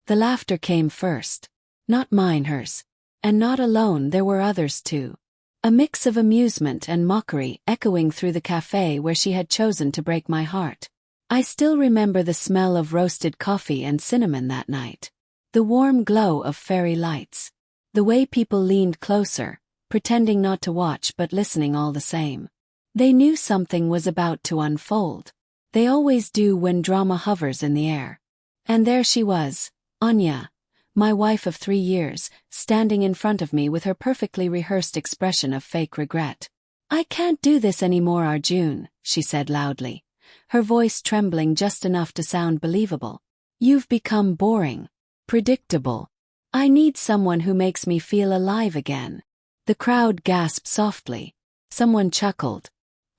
The laughter came first. Not mine, hers. And not alone, there were others too. A mix of amusement and mockery echoing through the cafe where she had chosen to break my heart. I still remember the smell of roasted coffee and cinnamon that night. The warm glow of fairy lights. The way people leaned closer, pretending not to watch but listening all the same. They knew something was about to unfold. They always do when drama hovers in the air. And there she was, Anya, my wife of 3 years, standing in front of me with her perfectly rehearsed expression of fake regret. "I can't do this anymore, Arjun," she said loudly, her voice trembling just enough to sound believable. "You've become boring. Predictable. I need someone who makes me feel alive again." The crowd gasped softly. Someone chuckled.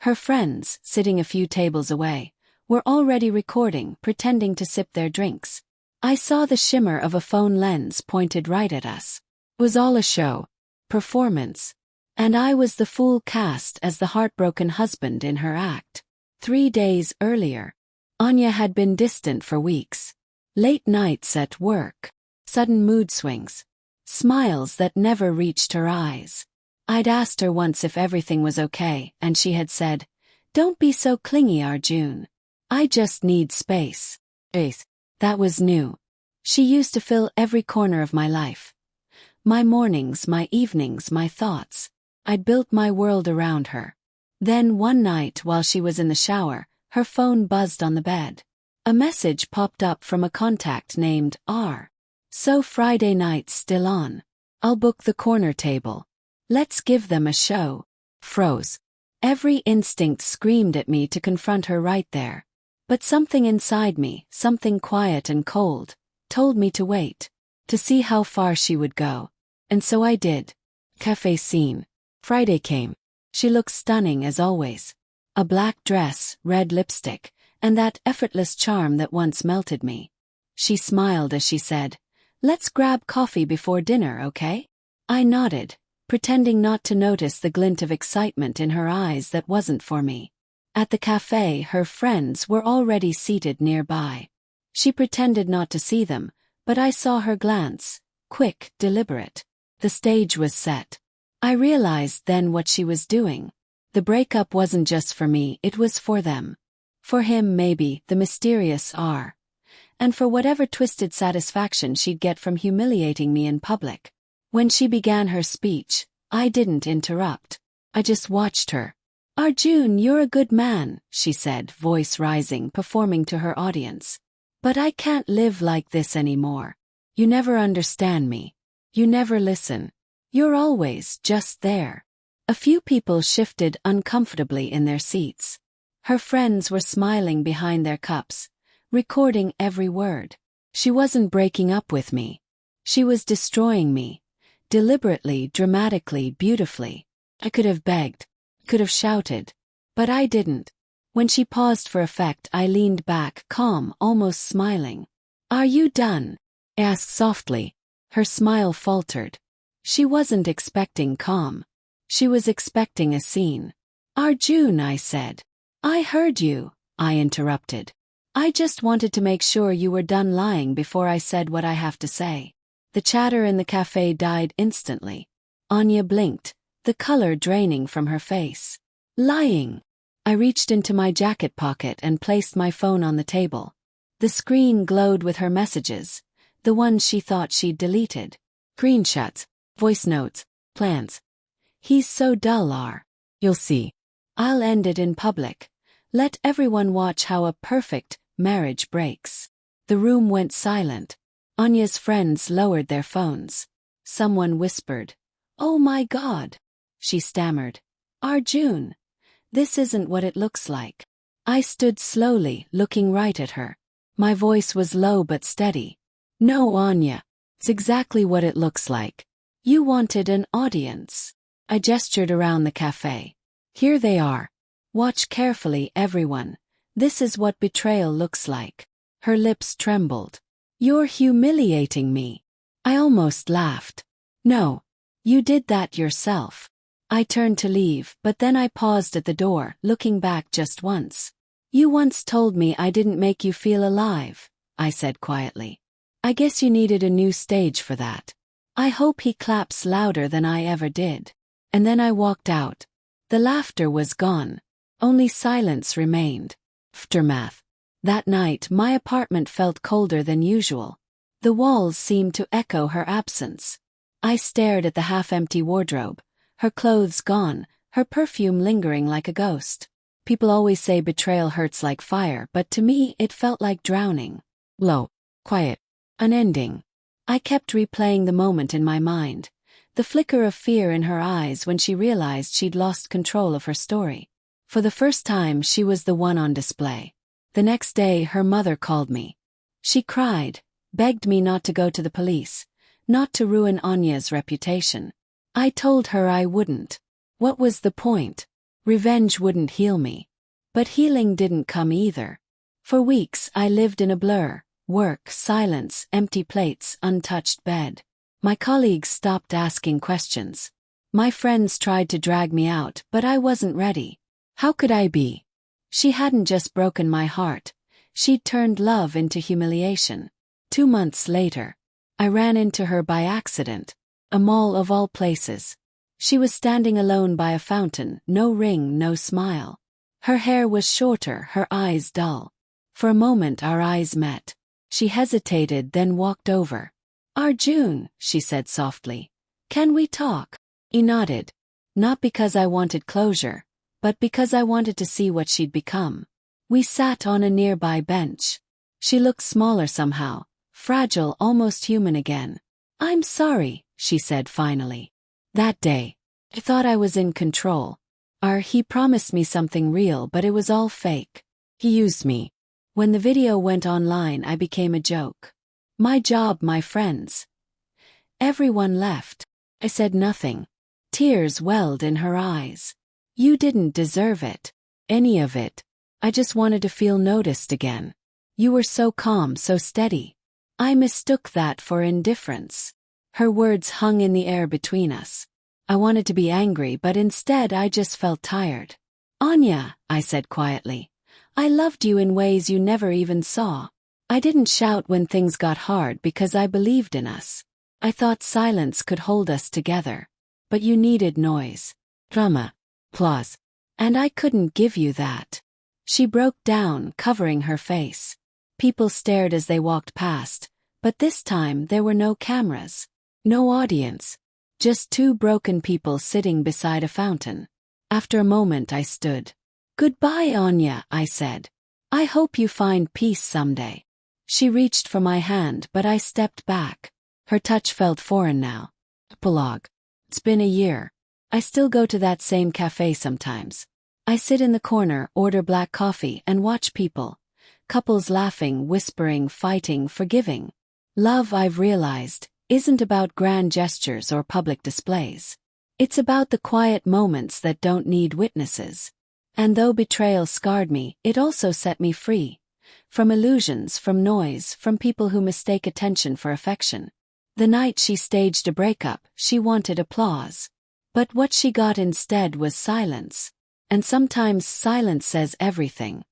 Her friends, sitting a few tables away, were already recording, pretending to sip their drinks. I saw the shimmer of a phone lens pointed right at us. It was all a show. Performance. And I was the fool cast as the heartbroken husband in her act. 3 days earlier, Anya had been distant for weeks. Late nights at work. Sudden mood swings. Smiles that never reached her eyes. I'd asked her once if everything was okay, and she had said, "Don't be so clingy, Arjun. I just need space." That was new. She used to fill every corner of my life. My mornings, my evenings, my thoughts. I'd built my world around her. Then one night while she was in the shower, her phone buzzed on the bed. A message popped up from a contact named R. "So Friday night's still on. I'll book the corner table. Let's give them a show." Froze. Every instinct screamed at me to confront her right there. But something inside me, something quiet and cold, told me to wait, to see how far she would go. And so I did. Cafe scene. Friday came. She looked stunning as always. A black dress, red lipstick, and that effortless charm that once melted me. She smiled as she said, "Let's grab coffee before dinner, okay?" I nodded, pretending not to notice the glint of excitement in her eyes that wasn't for me. At the cafe, her friends were already seated nearby. She pretended not to see them, but I saw her glance, quick, deliberate. The stage was set. I realized then what she was doing. The breakup wasn't just for me, it was for them. For him maybe, the mysterious R. And for whatever twisted satisfaction she'd get from humiliating me in public. When she began her speech, I didn't interrupt. I just watched her. "Arjun, you're a good man," she said, voice rising, performing to her audience. "But I can't live like this anymore. You never understand me. You never listen. You're always just there." A few people shifted uncomfortably in their seats. Her friends were smiling behind their cups, recording every word. She wasn't breaking up with me. She was destroying me. Deliberately, dramatically, beautifully. I could have begged. Could have shouted. But I didn't. When she paused for effect, I leaned back, calm, almost smiling. "Are you done?" I asked softly. Her smile faltered. She wasn't expecting calm. She was expecting a scene. "Arjun," I said. "I heard you," I interrupted. "I just wanted to make sure you were done lying before I said what I have to say." The chatter in the cafe died instantly. Anya blinked, the color draining from her face. "Lying." I reached into my jacket pocket and placed my phone on the table. The screen glowed with her messages, the ones she thought she'd deleted. Screenshots, voice notes, plans. "He's so dull, R. You'll see. I'll end it in public. Let everyone watch how a perfect marriage breaks." The room went silent. Anya's friends lowered their phones. Someone whispered, "Oh my God." She stammered, "Arjun, this isn't what it looks like." I stood slowly, looking right at her. My voice was low but steady. "No, Anya. It's exactly what it looks like. You wanted an audience." I gestured around the cafe. "Here they are. Watch carefully, everyone. This is what betrayal looks like." Her lips trembled. "You're humiliating me." I almost laughed. "No. You did that yourself." I turned to leave, but then I paused at the door, looking back just once. "You once told me I didn't make you feel alive," I said quietly. I guess you needed a new stage for that. I hope he claps louder than I ever did. And then I walked out. The laughter was gone. Only silence remained. Aftermath. That night, my apartment felt colder than usual. The walls seemed to echo her absence. I stared at the half-empty wardrobe, her clothes gone, her perfume lingering like a ghost. People always say betrayal hurts like fire, but to me it felt like drowning. Low, quiet, unending. I kept replaying the moment in my mind, the flicker of fear in her eyes when she realized she'd lost control of her story. For the first time, she was the one on display. The next day, her mother called me. She cried, begged me not to go to the police, not to ruin Anya's reputation. I told her I wouldn't. What was the point? Revenge wouldn't heal me. But healing didn't come either. For weeks I lived in a blur: work, silence, empty plates, untouched bed. My colleagues stopped asking questions. My friends tried to drag me out, but I wasn't ready. How could I be? She hadn't just broken my heart. She'd turned love into humiliation. 2 months later, I ran into her by accident. A mall of all places. She was standing alone by a fountain, no ring, no smile. Her hair was shorter, her eyes dull. For a moment our eyes met. She hesitated, then walked over. "Arjun," she said softly. "Can we talk?" He nodded. Not because I wanted closure, but because I wanted to see what she'd become. We sat on a nearby bench. She looked smaller somehow, fragile, almost human again. "I'm sorry," she said finally. That day, I thought I was in control. He promised me something real, but it was all fake. He used me. When the video went online, I became a joke. My job, my friends. Everyone left. I said nothing. Tears welled in her eyes. "You didn't deserve it. Any of it. I just wanted to feel noticed again. You were so calm, so steady." I mistook that for indifference. Her words hung in the air between us. I wanted to be angry, but instead I just felt tired. "Anya," I said quietly, "I loved you in ways you never even saw." I didn't shout when things got hard because I believed in us. I thought silence could hold us together. But you needed noise, drama, applause. And I couldn't give you that. She broke down, covering her face. People stared as they walked past, but this time there were no cameras. No audience. Just 2 broken people sitting beside a fountain. After a moment I stood. "Goodbye, Anya," I said. "I hope you find peace someday." She reached for my hand, but I stepped back. Her touch felt foreign now. Epilogue. It's been a year. I still go to that same cafe sometimes. I sit in the corner, order black coffee, and watch people. Couples laughing, whispering, fighting, forgiving. Love, I've realized, isn't about grand gestures or public displays. It's about the quiet moments that don't need witnesses. And though betrayal scarred me, it also set me free. From illusions, from noise, from people who mistake attention for affection. The night she staged a breakup, she wanted applause. But what she got instead was silence. And sometimes silence says everything.